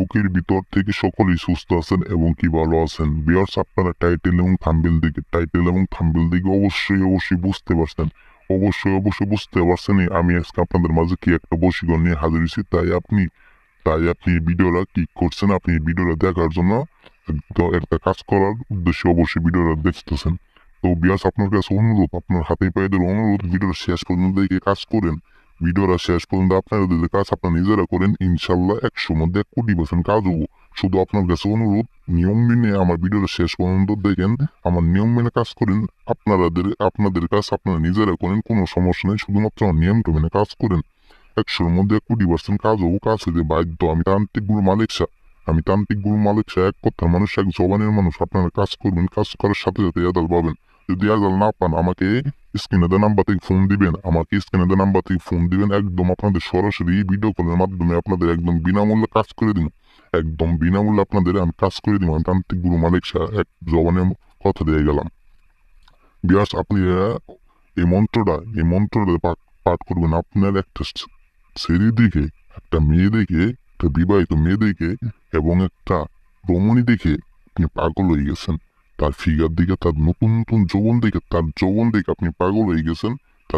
বুকের ভিতর থেকে সকলেই সুস্থ আছেন এবং কি ভালো আছেন। ভিউয়ার্স, আপনারা টাইটেল এবং থাম্বনেল দেখে অবশ্যই বুঝতে পারছেন। অবশ্যই বুঝতে পারছেন আমি আজকে আপনাদের মাঝে কি একটা বশীকরণ নিয়ে হাজির হয়েছি। তাই আপনি ভিডিওটা ক্লিক করছেন। আপনি ভিডিওটা দেখার জন্য একটা কাজ করার উদ্দেশ্যে অবশ্যই ভিডিওটা দেখতেছেন। তো ভিউয়ার্স, আপনার কাছে অনুরোধ, আপনার হাতে পায়ে ধরে অনুরোধ, ভিডিওটা শেষ পর্যন্ত দেখে কাজ করেন। ভিডিওটা শেষ পর্যন্ত আপনারা যদি কাজ আপনারা নিজেরা করেন, ইনশাল্লাহ 100 মধ্যে 1,000,000% কাজ হবো। শুধু আপনার কাছে অনুরোধ, নিয়ম মেনে আমার ভিডিওটা শেষ পর্যন্ত দেখেন। আমার নিয়ম মেনে কাজ করেন। আপনাদের কাজ আপনারা নিজেরা করেন, কোনো সমস্যা নেই। শুধুমাত্র আমার নিয়মটা মেনে কাজ করেন। 100-র মধ্যে 1,000,000% কাজ হবো। কাজ হইতে বাধ্য। আমি তান্ত্রিক গুরু মালিক শাহ। এক কথার মানুষ, এক জবানের মানুষ। আপনারা কাজ করবেন, কাজ করার সাথে সাথে রেজাল্ট পাবেন। যদি রেজাল্ট না পান, আমাকে স্ক্রিনে দেওয়া নাম্বার থেকে ফোন দিবেন। একদম আপনাদের সরাসরি ভিডিও কলের মাধ্যমে আপনাদের একদম বিনামূল্যে কাজ করে দিন। একদম বিনামূল্যে আপনাদের আমি কাজ করে দিব। আমি তান্ত্রিক গুরু মালিক শাহ, এক জবানের কথা দিয়ে গেলাম। বিয়াস, আপনি এই মন্ত্রটা পাঠ করবেন। আপনার একটা ছেলে দেখে, একটা মেয়ে দেখে, একটা বিবাহিত মেয়ে দেখে এবং একটা রমণী দেখে আপনি পাগল হয়ে গেছেন। তার ফিগার দেখে, তার নতুন নতুন যৌবন দেখে আপনি পাগল হয়ে গেছেন।